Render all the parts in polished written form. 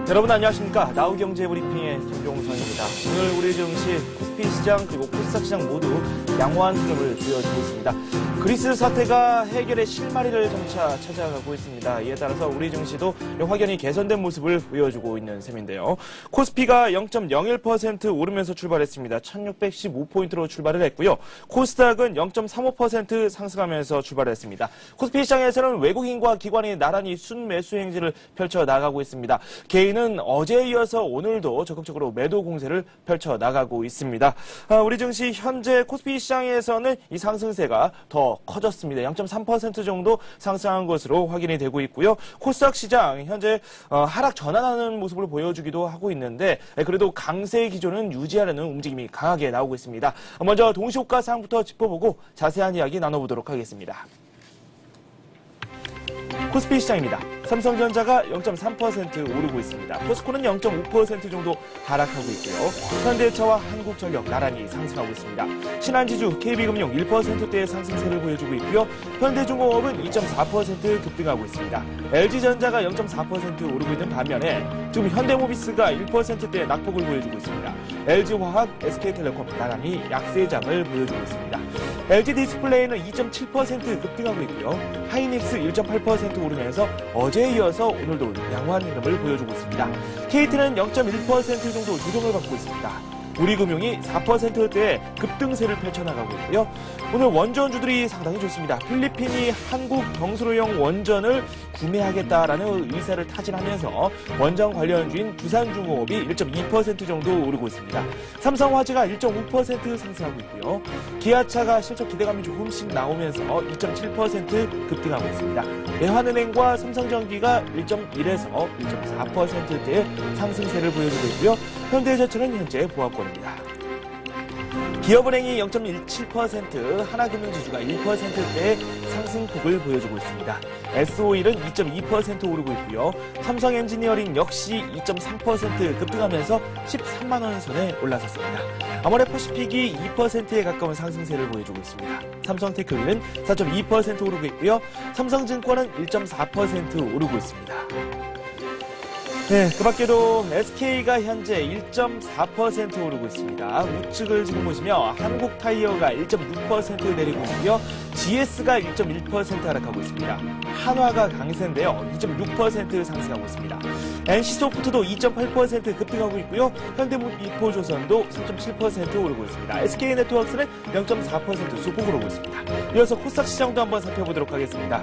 여러분 안녕하십니까. 나우경제 브리핑의 김종선입니다. 오늘 우리 증시 코스피 시장 그리고 코스닥 시장 모두 양호한 흐름을 보여주고 있습니다. 그리스 사태가 해결의 실마리를 점차 찾아가고 있습니다. 이에 따라서 우리 증시도 확연히 개선된 모습을 보여주고 있는 셈인데요. 코스피가 0.01% 오르면서 출발했습니다. 1615포인트로 출발을 했고요. 코스닥은 0.35% 상승하면서 출발했습니다. 코스피 시장에서는 외국인과 기관이 나란히 순매수 행진을 펼쳐나가고 있습니다. 개인은 어제에 이어서 오늘도 적극적으로 매도 공세를 펼쳐나가고 있습니다. 우리 증시 현재 코스피 시장에서는 이 상승세가 더 커졌습니다. 0.3% 정도 상승한 것으로 확인이 되고 있고요. 코스닥 시장 현재 하락 전환하는 모습을 보여주기도 하고 있는데 그래도 강세 기조는 유지하려는 움직임이 강하게 나오고 있습니다. 먼저 동시효과 사항부터 짚어보고 자세한 이야기 나눠보도록 하겠습니다. 코스피 시장입니다. 삼성전자가 0.3% 오르고 있습니다. 포스코는 0.5% 정도 하락하고 있고요. 현대차와 한국전력 나란히 상승하고 있습니다. 신한지주, KB금융 1%대의 상승세를 보여주고 있고요. 현대중공업은 2.4% 급등하고 있습니다. LG전자가 0.4% 오르고 있는 반면에 지금 현대모비스가 1%대의 낙폭을 보여주고 있습니다. LG화학, SK텔레콤 나란히 약세장을 보여주고 있습니다. LG디스플레이는 2.7% 급등하고 있고요. 하이닉스 1.8% 오르면서 어제에 이어서 오늘도 양호한 흐름을 보여주고 있습니다. KT는 0.1% 정도 조정을 받고 있습니다. 우리금융이 4%대의 급등세를 펼쳐나가고 있고요. 오늘 원전주들이 상당히 좋습니다. 필리핀이 한국 경수로용 원전을 구매하겠다라는 의사를 타진하면서 원전 관련주인 두산중공업이 1.2% 정도 오르고 있습니다. 삼성화재가 1.5% 상승하고 있고요. 기아차가 실적 기대감이 조금씩 나오면서 2.7% 급등하고 있습니다. 대한은행과 삼성전기가 1.1에서 1.4%대의 상승세를 보여주고 있고요. 현대제철은 현재 보합권입니다. 기업은행이 0.17%, 하나금융지주가 1%대의 상승폭을 보여주고 있습니다. SO일은 2.2% 오르고 있고요. 삼성엔지니어링 역시 2.3% 급등하면서 13만 원 선에 올라섰습니다. 아모레퍼시픽이 2%에 가까운 상승세를 보여주고 있습니다. 삼성테크노는 4.2% 오르고 있고요. 삼성증권은 1.4% 오르고 있습니다. 네, 그 밖에도 SK가 현재 1.4% 오르고 있습니다. 우측을 지금 보시면 한국타이어가 1.6% 내리고 있고요. GS가 1.1% 하락하고 있습니다. 한화가 강세인데요. 2.6% 상승하고 있습니다. NC소프트도 2.8% 급등하고 있고요. 현대무비포조선도 3.7% 오르고 있습니다. SK네트워크는 0.4% 소폭 오르고 있습니다. 이어서 코스닥 시장도 한번 살펴보도록 하겠습니다.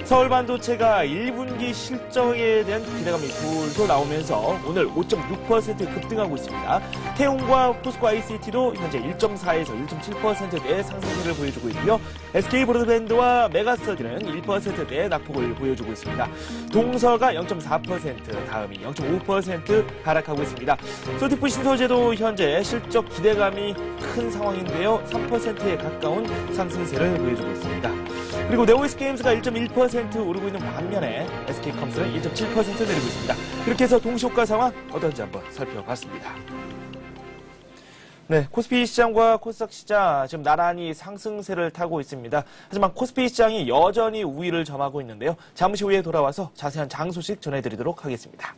서울반도체가 1분기 실적에 대한 기대감이 솔솔 나오면서 오늘 5.6% 급등하고 있습니다. 태웅과 포스코 ICT도 현재 1.4에서 1.7%대의 상승세를 보여주고 있고요. SK브로드밴드와 메가스터디는 1%대의 낙폭을 보여주고 있습니다. 동서가 0.4%, 다음이 0.5% 하락하고 있습니다. 소티프 신소재도 현재 실적 기대감이 큰 상황인데요. 3%에 가까운 상승세를 보여주고 있습니다. 그리고 네오에스게임즈가 1.1% 오르고 있는 반면에 SK컴스는 1.7% 내리고 있습니다. 이렇게 해서 동시효과 상황 어떤지 한번 살펴봤습니다. 네, 코스피 시장과 코스닥 시장 지금 나란히 상승세를 타고 있습니다. 하지만 코스피 시장이 여전히 우위를 점하고 있는데요. 잠시 후에 돌아와서 자세한 장 소식 전해드리도록 하겠습니다.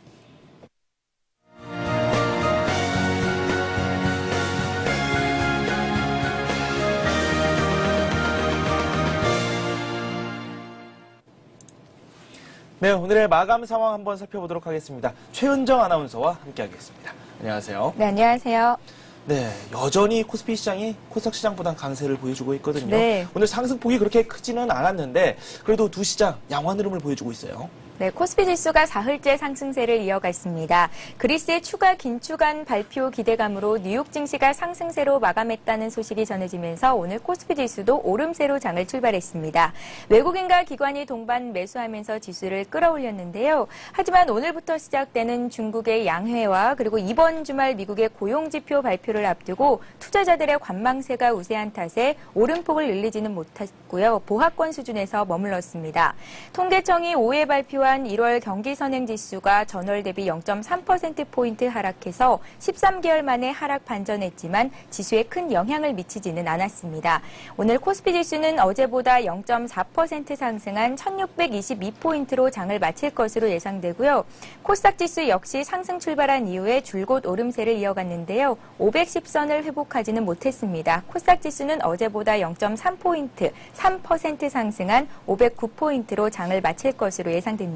네, 오늘의 마감 상황 한번 살펴보도록 하겠습니다. 최은정 아나운서와 함께하겠습니다. 안녕하세요. 네, 안녕하세요. 네, 여전히 코스피 시장이 코스닥 시장보다 강세를 보여주고 있거든요. 네. 오늘 상승폭이 그렇게 크지는 않았는데 그래도 두 시장 양호한 흐름을 보여주고 있어요. 네, 코스피 지수가 사흘째 상승세를 이어갔습니다. 그리스의 추가 긴축안 발표 기대감으로 뉴욕 증시가 상승세로 마감했다는 소식이 전해지면서 오늘 코스피 지수도 오름세로 장을 출발했습니다. 외국인과 기관이 동반 매수하면서 지수를 끌어올렸는데요. 하지만 오늘부터 시작되는 중국의 양회와 그리고 이번 주말 미국의 고용지표 발표를 앞두고 투자자들의 관망세가 우세한 탓에 오름폭을 늘리지는 못했고요. 보합권 수준에서 머물렀습니다. 통계청이 5회 발표와 발표한 1월 경기선행지수가 전월 대비 0.3%포인트 하락해서 13개월 만에 하락 반전했지만 지수에 큰 영향을 미치지는 않았습니다. 오늘 코스피 지수는 어제보다 0.4% 상승한 1622포인트로 장을 마칠 것으로 예상되고요. 코스닥 지수 역시 상승 출발한 이후에 줄곧 오름세를 이어갔는데요. 510선을 회복하지는 못했습니다. 코스닥 지수는 어제보다 0.3포인트, 3% 상승한 509포인트로 장을 마칠 것으로 예상됩니다.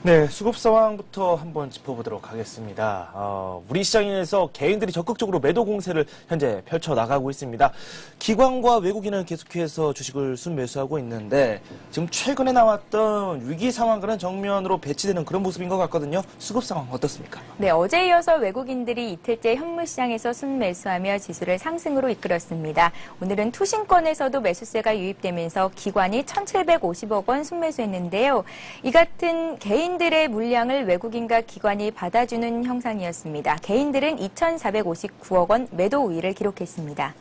네, 수급 상황부터 한번 짚어보도록 하겠습니다. 우리 시장에서 개인들이 적극적으로 매도 공세를 현재 펼쳐나가고 있습니다. 기관과 외국인은 계속해서 주식을 순매수하고 있는데 지금 최근에 나왔던 위기 상황과는 정면으로 배치되는 그런 모습인 것 같거든요. 수급 상황 어떻습니까? 네, 어제 이어서 외국인들이 이틀째 현물시장에서 순매수하며 지수를 상승으로 이끌었습니다. 오늘은 투신권에서도 매수세가 유입되면서 기관이 1,750억 원 순매수했는데요. 이 같은 개인들의 물량을 외국인과 기관이 받아주는 형상이었습니다. 개인들은 2,459억 원 매도 우위를 기록했습니다.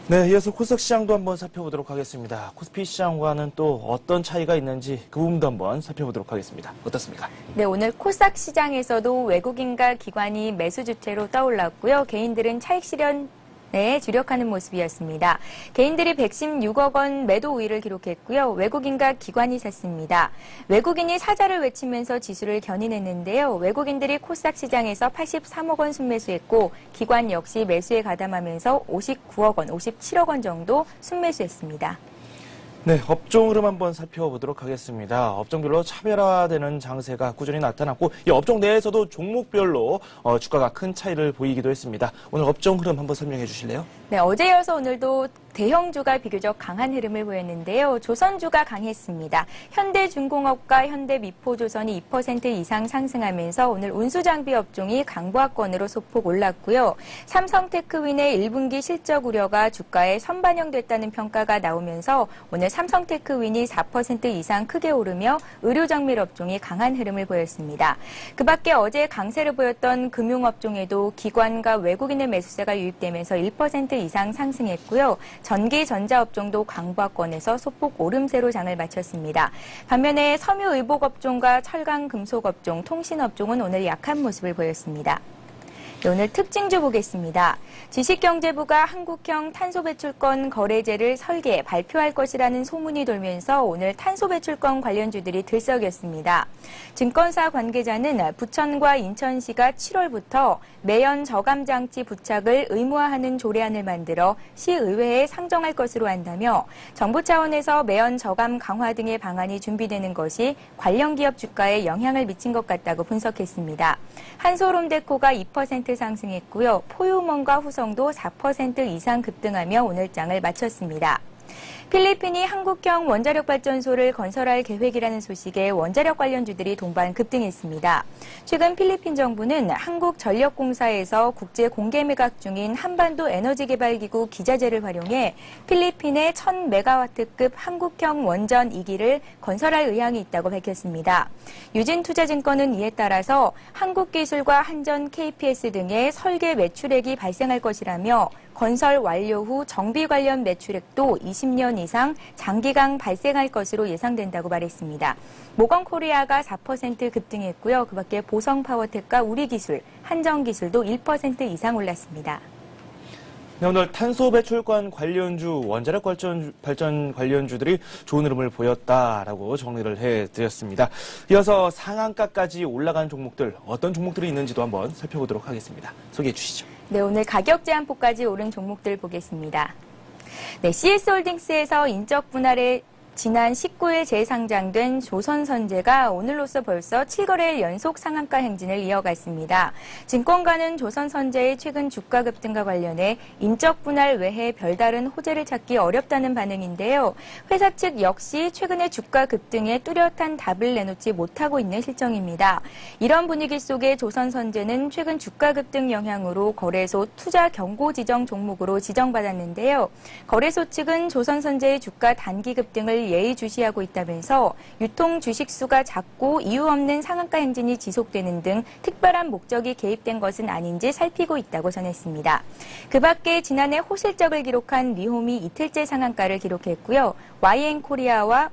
네, 이어서 코스닥 시장도 한번 살펴보도록 하겠습니다. 코스피 시장과는 또 어떤 차이가 있는지 그 부분도 한번 살펴보도록 하겠습니다. 어떻습니까? 네, 오늘 코스닥 시장에서도 외국인과 기관이 매수 주체로 떠올랐고요. 개인들은 차익 실현에 주력하는 모습이었습니다. 개인들이 116억 원 매도 우위를 기록했고요. 외국인과 기관이 샀습니다. 외국인이 사자를 외치면서 지수를 견인했는데요. 외국인들이 코스닥 시장에서 83억 원 순매수했고 기관 역시 매수에 가담하면서 59억 원, 57억 원 정도 순매수했습니다. 네, 업종 흐름 한번 살펴보도록 하겠습니다. 업종별로 차별화되는 장세가 꾸준히 나타났고 이 업종 내에서도 종목별로 주가가 큰 차이를 보이기도 했습니다. 오늘 업종 흐름 한번 설명해 주실래요? 네, 어제 이어서 오늘도 대형주가 비교적 강한 흐름을 보였는데요. 조선주가 강했습니다. 현대중공업과 현대미포조선이 2% 이상 상승하면서 오늘 운수장비 업종이 강보합권으로 소폭 올랐고요. 삼성테크윈의 1분기 실적 우려가 주가에 선반영됐다는 평가가 나오면서 오늘 삼성테크윈이 4% 이상 크게 오르며 의료정밀 업종이 강한 흐름을 보였습니다. 그 밖에 어제 강세를 보였던 금융업종에도 기관과 외국인의 매수세가 유입되면서 1% 이상 상승했고요. 전기 전자업종도 강보합권에서 소폭 오름세로 장을 마쳤습니다. 반면에 섬유의복업종과 철강금속업종, 통신업종은 오늘 약한 모습을 보였습니다. 네, 오늘 특징주 보겠습니다. 지식경제부가 한국형 탄소배출권 거래제를 설계, 발표할 것이라는 소문이 돌면서 오늘 탄소배출권 관련주들이 들썩였습니다. 증권사 관계자는 부천과 인천시가 7월부터 매연 저감장치 부착을 의무화하는 조례안을 만들어 시의회에 상정할 것으로 한다며 정부 차원에서 매연 저감 강화 등의 방안이 준비되는 것이 관련 기업 주가에 영향을 미친 것 같다고 분석했습니다. 한솔홈데코가 2% 상승했고요. 포유먼과 후성도 4% 이상 급등하며 오늘 장을 마쳤습니다. 필리핀이 한국형 원자력 발전소를 건설할 계획이라는 소식에 원자력 관련주들이 동반 급등했습니다. 최근 필리핀 정부는 한국전력공사에서 국제 공개 매각 중인 한반도 에너지개발기구 기자재를 활용해 필리핀의 1000메가와트급 한국형 원전 2기를 건설할 의향이 있다고 밝혔습니다. 유진투자증권은 이에 따라서 한국기술과 한전 KPS 등의 설계 매출액이 발생할 것이라며 건설 완료 후 정비 관련 매출액도 20년 이상 장기간 발생할 것으로 예상된다고 말했습니다. 모건코리아가 4% 급등했고요. 그 밖에 보성파워텍과 우리기술, 한정기술도 1% 이상 올랐습니다. 네, 오늘 탄소 배출권 관련주, 원자력 발전 관련주들이 좋은 흐름을 보였다라고 정리를 해드렸습니다. 이어서 상한가까지 올라간 종목들, 어떤 종목들이 있는지도 한번 살펴보도록 하겠습니다. 소개해 주시죠. 네, 오늘 가격 제한폭까지 오른 종목들 보겠습니다. 네, CS홀딩스에서 인적 분할에 지난 19일 재상장된 조선선제가 오늘로써 벌써 7거래일 연속 상한가 행진을 이어갔습니다. 증권가는 조선선제의 최근 주가 급등과 관련해 인적 분할 외에 별다른 호재를 찾기 어렵다는 반응인데요. 회사 측 역시 최근의 주가 급등에 뚜렷한 답을 내놓지 못하고 있는 실정입니다. 이런 분위기 속에 조선선제는 최근 주가 급등 영향으로 거래소 투자 경고 지정 종목으로 지정받았는데요. 거래소 측은 조선선제의 주가 단기 급등을 것을 예의주시하고 있다면서 유통 주식 수가 작고 이유 없는 상한가 행진이 지속되는 등 특별한 목적이 개입된 것은 아닌지 살피고 있다고 전했습니다. 그 밖에 지난해 호실적을 기록한 리홈이 이틀째 상한가를 기록했고요. YNK코리아와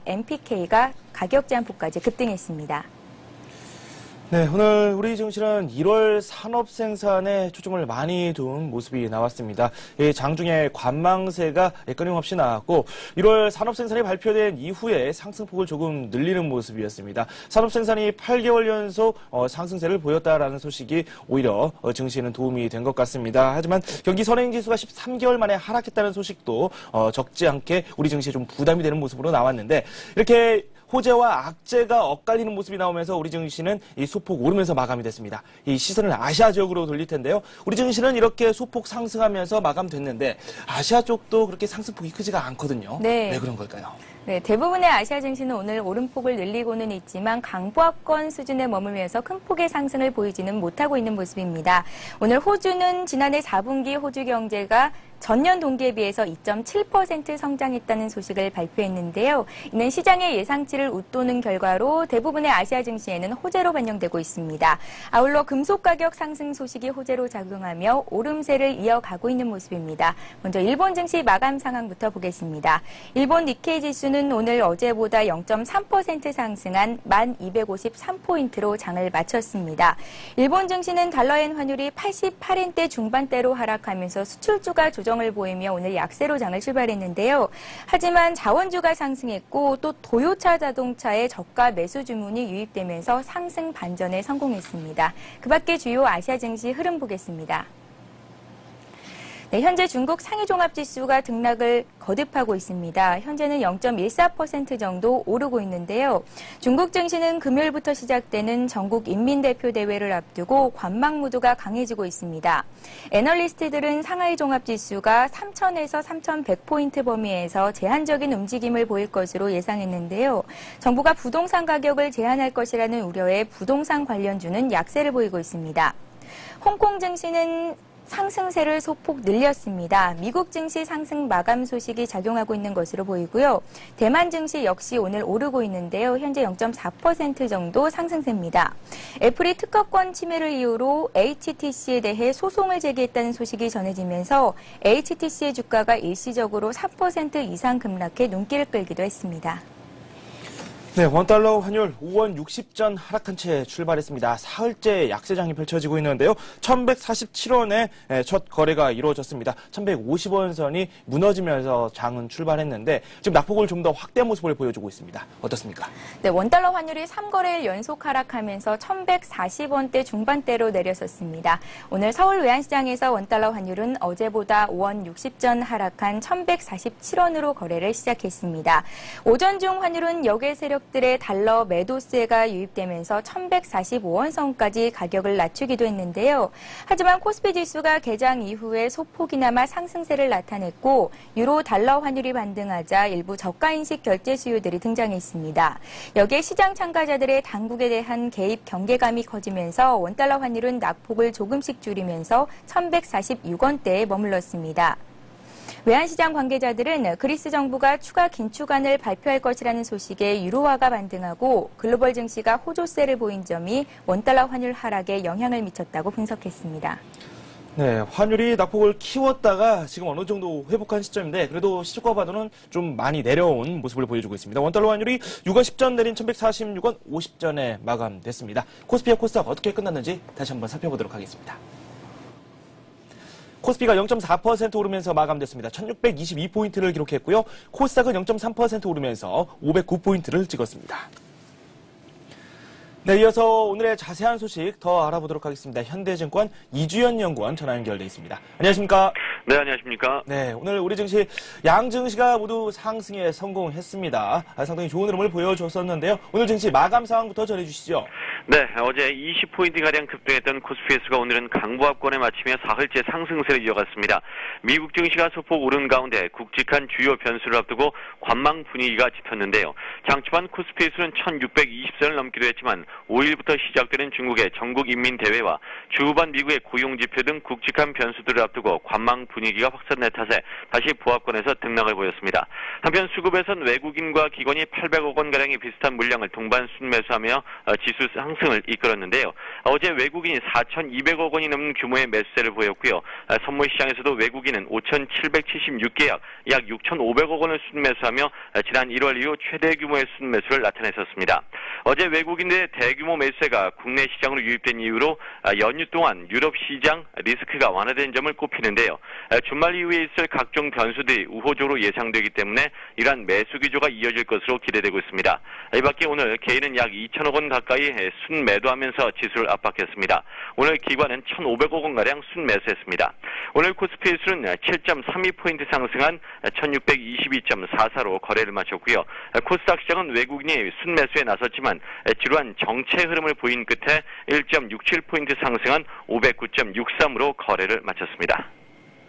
MPK가 가격 잠폭까지 급등했습니다. 네, 오늘 우리 증시는 1월 산업 생산에 초점을 많이 둔 모습이 나왔습니다. 장중에 관망세가 끊임없이 나왔고 1월 산업 생산이 발표된 이후에 상승폭을 조금 늘리는 모습이었습니다. 산업 생산이 8개월 연속 상승세를 보였다라는 소식이 오히려 증시에는 도움이 된 것 같습니다. 하지만 경기 선행지수가 13개월 만에 하락했다는 소식도 적지 않게 우리 증시에 좀 부담이 되는 모습으로 나왔는데 이렇게 호재와 악재가 엇갈리는 모습이 나오면서 우리 증시는 이 소폭 오르면서 마감이 됐습니다. 이 시선을 아시아 지역으로 돌릴 텐데요. 우리 증시는 이렇게 소폭 상승하면서 마감됐는데 아시아 쪽도 그렇게 상승폭이 크지가 않거든요. 네. 왜 그런 걸까요? 네, 대부분의 아시아 증시는 오늘 오름폭을 늘리고는 있지만 강보합권 수준에 머물면서 큰 폭의 상승을 보이지는 못하고 있는 모습입니다. 오늘 호주는 지난해 4분기 호주 경제가 전년 동기에 비해서 2.7% 성장했다는 소식을 발표했는데요. 이는 시장의 예상치를 웃도는 결과로 대부분의 아시아 증시에는 호재로 반영되고 있습니다. 아울러 금속 가격 상승 소식이 호재로 작용하며 오름세를 이어가고 있는 모습입니다. 먼저 일본 증시 마감 상황부터 보겠습니다. 일본 니케이 지수는 오늘 어제보다 0.3% 상승한 1253포인트로 장을 마쳤습니다. 일본 증시는 달러엔 환율이 88엔대 중반대로 하락하면서 수출주가 조정을 보이며 오늘 약세로 장을 출발했는데요. 하지만 자원주가 상승했고 또 도요타 자동차의 저가 매수 주문이 유입되면서 상승 반전에 성공했습니다. 그 밖에 주요 아시아 증시 흐름 보겠습니다. 네, 현재 중국 상위종합지수가 등락을 거듭하고 있습니다. 현재는 0.14% 정도 오르고 있는데요. 중국 증시는 금요일부터 시작되는 전국 인민대표대회를 앞두고 관망 무드가 강해지고 있습니다. 애널리스트들은 상하이 종합지수가 3,000에서 3,100포인트 범위에서 제한적인 움직임을 보일 것으로 예상했는데요. 정부가 부동산 가격을 제한할 것이라는 우려에 부동산 관련주는 약세를 보이고 있습니다. 홍콩 증시는 상승세를 소폭 늘렸습니다. 미국 증시 상승 마감 소식이 작용하고 있는 것으로 보이고요. 대만 증시 역시 오늘 오르고 있는데요. 현재 0.4% 정도 상승세입니다. 애플이 특허권 침해를 이유로 HTC에 대해 소송을 제기했다는 소식이 전해지면서 HTC의 주가가 일시적으로 3% 이상 급락해 눈길을 끌기도 했습니다. 네, 원달러 환율 5원 60전 하락한 채 출발했습니다. 사흘째 약세장이 펼쳐지고 있는데요. 1147원에 첫 거래가 이루어졌습니다. 1150원 선이 무너지면서 장은 출발했는데 지금 낙폭을 좀 더 확대한 모습을 보여주고 있습니다. 어떻습니까? 네, 원달러 환율이 3거래일 연속 하락하면서 1140원대 중반대로 내려섰습니다. 오늘 서울 외환시장에서 원달러 환율은 어제보다 5원 60전 하락한 1147원으로 거래를 시작했습니다. 오전 중 환율은 역외 세력 들의 달러 매도세가 유입되면서 1145원 선까지 가격을 낮추기도 했는데요. 하지만 코스피 지수가 개장 이후에 소폭이나마 상승세를 나타냈고 유로 달러 환율이 반등하자 일부 저가인식 결제 수요들이 등장했습니다. 여기에 시장 참가자들의 당국에 대한 개입 경계감이 커지면서 원달러 환율은 낙폭을 조금씩 줄이면서 1146원대에 머물렀습니다. 외환시장 관계자들은 그리스 정부가 추가 긴축안을 발표할 것이라는 소식에 유로화가 반등하고 글로벌 증시가 호조세를 보인 점이 원달러 환율 하락에 영향을 미쳤다고 분석했습니다. 네, 환율이 낙폭을 키웠다가 지금 어느 정도 회복한 시점인데 그래도 시초가 봐도는 좀 많이 내려온 모습을 보여주고 있습니다. 원달러 환율이 6월 10전 내린 1146원 50전에 마감됐습니다. 코스피와 코스닥 어떻게 끝났는지 다시 한번 살펴보도록 하겠습니다. 코스피가 0.4% 오르면서 마감됐습니다. 1622포인트를 기록했고요. 코스닥은 0.3% 오르면서 509포인트를 찍었습니다. 네, 이어서 오늘의 자세한 소식 더 알아보도록 하겠습니다. 현대증권 이주연 연구원 전화 연결돼 있습니다. 안녕하십니까? 네, 안녕하십니까? 네, 오늘 우리 증시, 양 증시가 모두 상승에 성공했습니다. 상당히 좋은 흐름을 보여줬었는데요. 오늘 증시 마감 상황부터 전해주시죠. 네, 어제 20포인트가량 급등했던 코스피 지수가 오늘은 강보합권에 맞추며 사흘째 상승세를 이어갔습니다. 미국 증시가 소폭 오른 가운데 굵직한 주요 변수를 앞두고 관망 분위기가 짙었는데요. 장 초반 코스피 지수는 1620선을 넘기도 했지만 5일부터 시작되는 중국의 전국인민대회와 주 후반 미국의 고용지표 등 굵직한 변수들을 앞두고 관망 분위기가 확산된 탓에 다시 보합권에서 등락을 보였습니다. 한편 수급에선 외국인과 기관이 800억 원가량의 비슷한 물량을 동반 순매수하며 지수 상승을 이끌었는데요. 어제 외국인이 4,200억 원이 넘는 규모의 매수세를 보였고요. 선물 시장에서도 외국인은 5,776계약 약 6,500억 원을 순매수하며 지난 1월 이후 최대 규모의 순매수를 나타냈었습니다. 어제 외국인들의 대규모 매수세가 국내 시장으로 유입된 이후로 연휴 동안 유럽 시장 리스크가 완화된 점을 꼽히는데요. 주말 이후에 있을 각종 변수들이 우호적으로 예상되기 때문에 이러한 매수 기조가 이어질 것으로 기대되고 있습니다. 이 밖에 오늘 개인은 약 2천억 원 가까이 순매도하면서 지수를 압박했습니다. 오늘 기관은 1,500억 원가량 순매수했습니다. 오늘 코스피 지수는 7.32포인트 상승한 1,622.44로 거래를 마쳤고요. 코스닥 시장은 외국인이 순매수에 나섰지만 지루한 정체 흐름을 보인 끝에 1.67포인트 상승한 509.63으로 거래를 마쳤습니다.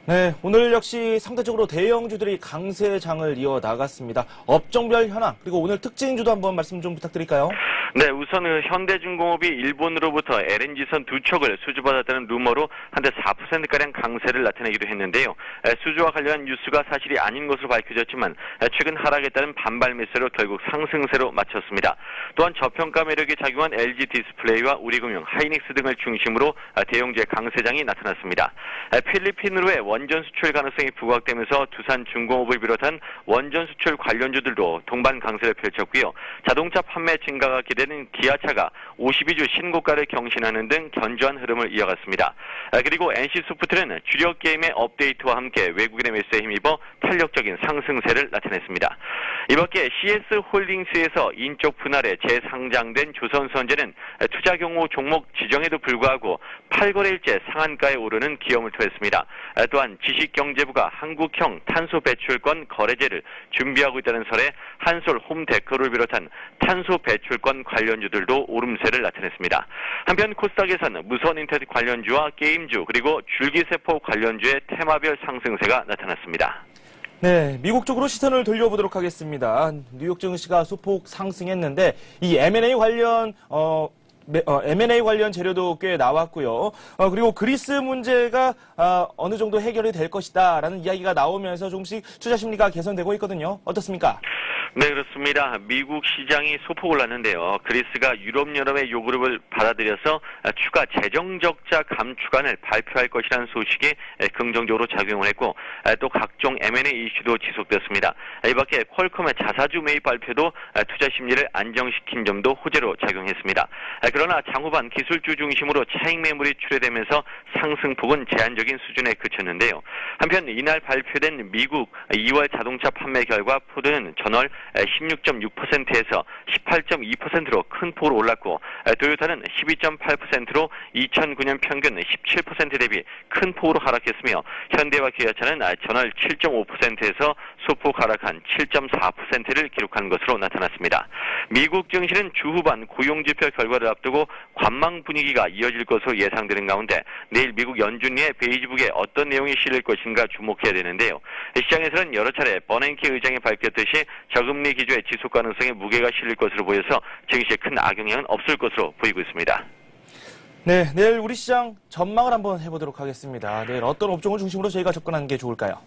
네, 오늘 역시 상대적으로 대형주들이 강세장을 이어나갔습니다. 업종별 현황, 그리고 오늘 특징주도 한번 말씀 좀 부탁드릴까요? 네, 우선 현대중공업이 일본으로부터 LNG선 2척을 수주받았다는 루머로 한데 4%가량 강세를 나타내기도 했는데요. 수주와 관련한 뉴스가 사실이 아닌 것으로 밝혀졌지만 최근 하락에 따른 반발 매수로 결국 상승세로 마쳤습니다. 또한 저평가 매력이 작용한 LG 디스플레이와 우리금융, 하이닉스 등을 중심으로 대형주의 강세장이 나타났습니다. 필리핀으로의 원전 수출 가능성이 부각되면서 두산중공업을 비롯한 원전 수출 관련주들도 동반 강세를 펼쳤고요. 자동차 판매 증가가 기대는 기아차가 52주 신고가를 경신하는 등 견조한 흐름을 이어갔습니다. 그리고 NC소프트는 주력 게임의 업데이트와 함께 외국인의 매수에 힘입어 탄력적인 상승세를 나타냈습니다. 이 밖에 CS홀딩스에서 인적 분할에 재상장된 조선선제는 투자 경우 종목 지정에도 불구하고 8거래일째 상한가에 오르는 기염을 토했습니다. 또한 지식경제부가 한국형 탄소 배출권 거래제를 준비하고 있다는 설에 한솔 홈데코를 비롯한 탄소 배출권 관련주들도 오름세를 나타냈습니다. 한편 코스닥에서는 무선 인터넷 관련주와 게임주 그리고 줄기세포 관련주의 테마별 상승세가 나타났습니다. 네, 미국 쪽으로 시선을 돌려보도록 하겠습니다. 뉴욕 증시가 소폭 상승했는데 이 M&A 관련 재료도 꽤 나왔고요. 그리고 그리스 문제가 어느 정도 해결이 될 것이다라는 이야기가 나오면서 조금씩 투자 심리가 개선되고 있거든요. 어떻습니까? 네, 그렇습니다. 미국 시장이 소폭 올랐는데요. 그리스가 유럽연합의 요구를 받아들여서 추가 재정적자 감축안을 발표할 것이라는 소식이 긍정적으로 작용을 했고 또 각종 M&A 이슈도 지속됐습니다. 이 밖에 퀄컴의 자사주 매입 발표도 투자 심리를 안정시킨 점도 호재로 작용했습니다. 그러나 장후반 기술주 중심으로 차익 매물이 출회되면서 상승폭은 제한적인 수준에 그쳤는데요. 한편 이날 발표된 미국 2월 자동차 판매 결과 포드는 전월 16.6%에서 18.2%로 큰 폭으로 올랐고 토요타는 12.8%로 2009년 평균 17% 대비 큰 폭으로 하락했으며 현대와 기아차는 전월 7.5%에서 소폭 하락한 7.4%를 기록한 것으로 나타났습니다. 미국 증시는 주 후반 고용지표 결과를 앞두고 관망 분위기가 이어질 것으로 예상되는 가운데 내일 미국 연준리의 베이지북에 어떤 내용이 실릴 것인가 주목해야 되는데요. 시장에서는 여러 차례 버냉키 의장이 밝혔듯이 저금리 기조의 지속 가능성에 무게가 실릴 것으로 보여서 증시에 큰 악영향은 없을 것으로 보이고 있습니다. 네, 내일 우리 시장 전망을 한번 해보도록 하겠습니다. 내일 어떤 업종을 중심으로 저희가 접근하는 게 좋을까요?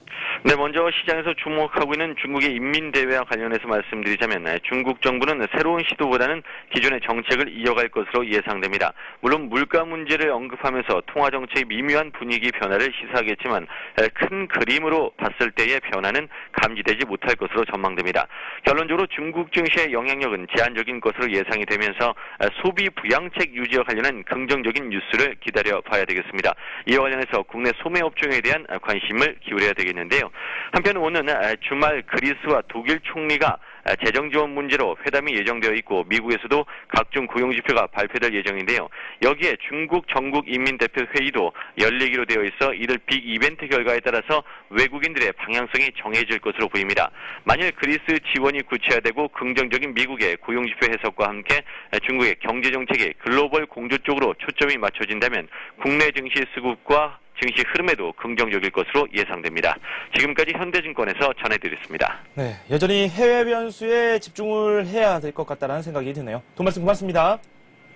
네, 먼저 시장에서 주목하고 있는 중국의 인민대회와 관련해서 말씀드리자면 중국 정부는 새로운 시도보다는 기존의 정책을 이어갈 것으로 예상됩니다. 물론 물가 문제를 언급하면서 통화정책의 미묘한 분위기 변화를 시사하겠지만 큰 그림으로 봤을 때의 변화는 감지되지 못할 것으로 전망됩니다. 결론적으로 중국 증시의 영향력은 제한적인 것으로 예상이 되면서 소비 부양책 유지와 관련한 긍정적인 뉴스를 기다려 봐야 되겠습니다. 이와 관련해서 국내 소매업종에 대한 관심을 기울여야 되겠는데요. 한편 오늘 주말 그리스와 독일 총리가 재정 지원 문제로 회담이 예정되어 있고 미국에서도 각종 고용지표가 발표될 예정인데요. 여기에 중국 전국인민대표회의도 열리기로 되어 있어 이들 빅 이벤트 결과에 따라서 외국인들의 방향성이 정해질 것으로 보입니다. 만일 그리스 지원이 구체화되고 긍정적인 미국의 고용지표 해석과 함께 중국의 경제정책이 글로벌 공조 쪽으로 초점이 맞춰진다면 국내 증시 수급과 증시 흐름에도 긍정적일 것으로 예상됩니다. 지금까지 현대증권에서 전해드렸습니다. 네, 여전히 해외 변수에 집중을 해야 될 것 같다는 생각이 드네요. 돈 말씀 고맙습니다.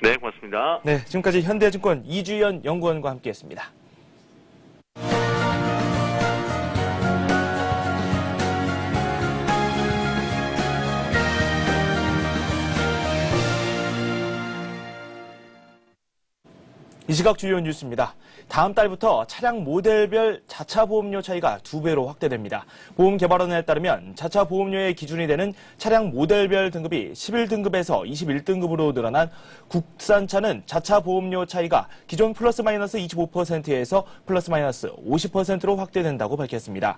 네, 고맙습니다. 네, 지금까지 현대증권 이주연 연구원과 함께했습니다. 이 시각 주요 뉴스입니다. 다음 달부터 차량 모델별 자차 보험료 차이가 2배로 확대됩니다. 보험개발원에 따르면 자차 보험료의 기준이 되는 차량 모델별 등급이 11등급에서 21등급으로 늘어난 국산차는 자차 보험료 차이가 기존 플러스 마이너스 25%에서 플러스 마이너스 50%로 확대된다고 밝혔습니다.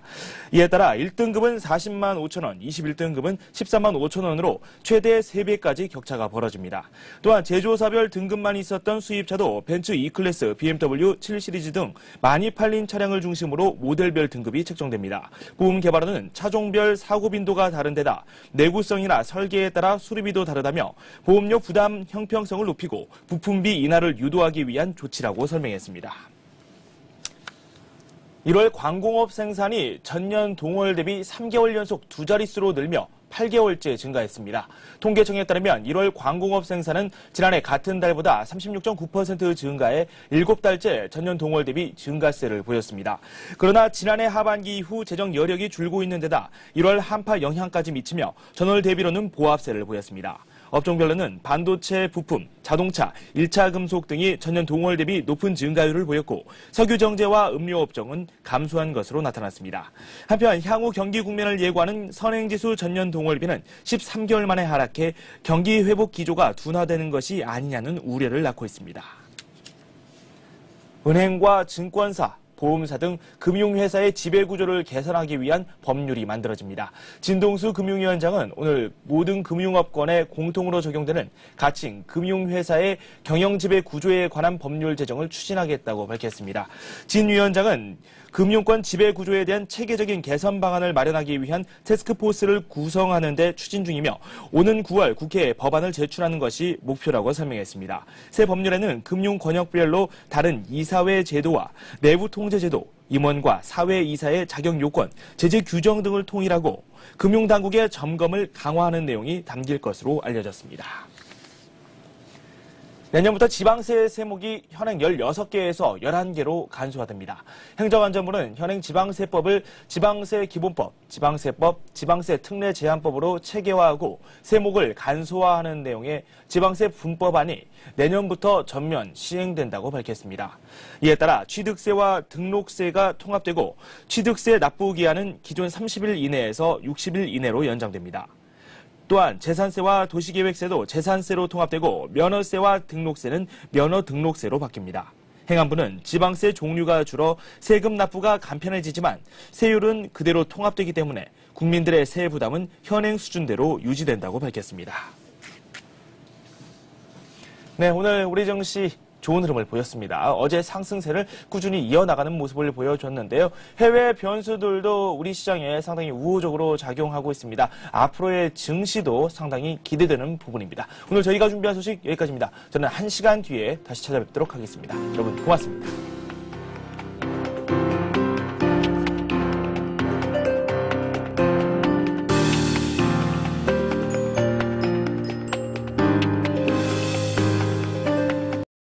이에 따라 1등급은 40만 5천 원, 21등급은 13만 5천 원으로 최대 3배까지 격차가 벌어집니다. 또한 제조사별 등급만 있었던 수입차도 벤츠 E클래스, BMW 7시리즈 등 많이 팔린 차량을 중심으로 모델별 등급이 책정됩니다. 보험개발원은 차종별 사고 빈도가 다른 데다 내구성이나 설계에 따라 수리비도 다르다며 보험료 부담 형평성을 높이고 부품비 인하를 유도하기 위한 조치라고 설명했습니다. 1월 광공업 생산이 전년 동월 대비 3개월 연속 2자릿수로 늘며 8개월째 증가했습니다. 통계청에 따르면 1월 광공업 생산은 지난해 같은 달보다 36.9% 증가해 7달째 전년 동월 대비 증가세를 보였습니다. 그러나 지난해 하반기 이후 재정 여력이 줄고 있는 데다 1월 한파 영향까지 미치며 전월 대비로는 보합세를 보였습니다. 업종별로는 반도체 부품, 자동차, 1차 금속 등이 전년 동월 대비 높은 증가율을 보였고 석유정제와 음료업종은 감소한 것으로 나타났습니다. 한편 향후 경기 국면을 예고하는 선행지수 전년 동월비는 13개월 만에 하락해 경기 회복 기조가 둔화되는 것이 아니냐는 우려를 낳고 있습니다. 은행과 증권사, 보험사 등 금융회사의 지배구조를 개선하기 위한 법률이 만들어집니다. 진동수 금융위원장은 오늘 모든 금융업권에 공통으로 적용되는 가칭 금융회사의 경영지배구조에 관한 법률 제정을 추진하겠다고 밝혔습니다. 진 위원장은 금융권 지배구조에 대한 체계적인 개선 방안을 마련하기 위한 태스크포스를 구성하는 데 추진 중이며 오는 9월 국회에 법안을 제출하는 것이 목표라고 설명했습니다. 새 법률에는 금융 권역별로 다른 이사회 제도와 내부 통제 제도, 임원과 사회이사의 자격 요건, 제재 규정 등을 통일하고 금융당국의 점검을 강화하는 내용이 담길 것으로 알려졌습니다. 내년부터 지방세 세목이 현행 16개에서 11개로 간소화됩니다. 행정안전부는 현행 지방세법을 지방세 기본법, 지방세법, 지방세 특례 제한법으로 체계화하고 세목을 간소화하는 내용의 지방세 분법안이 내년부터 전면 시행된다고 밝혔습니다. 이에 따라 취득세와 등록세가 통합되고 취득세 납부 기한은 기존 30일 이내에서 60일 이내로 연장됩니다. 또한 재산세와 도시계획세도 재산세로 통합되고 면허세와 등록세는 면허등록세로 바뀝니다. 행안부는 지방세 종류가 줄어 세금 납부가 간편해지지만 세율은 그대로 통합되기 때문에 국민들의 세액 부담은 현행 수준대로 유지된다고 밝혔습니다. 네, 오늘 우리 증시 좋은 흐름을 보였습니다. 어제 상승세를 꾸준히 이어나가는 모습을 보여줬는데요. 해외 변수들도 우리 시장에 상당히 우호적으로 작용하고 있습니다. 앞으로의 증시도 상당히 기대되는 부분입니다. 오늘 저희가 준비한 소식 여기까지입니다. 저는 1시간 뒤에 다시 찾아뵙도록 하겠습니다. 여러분 고맙습니다.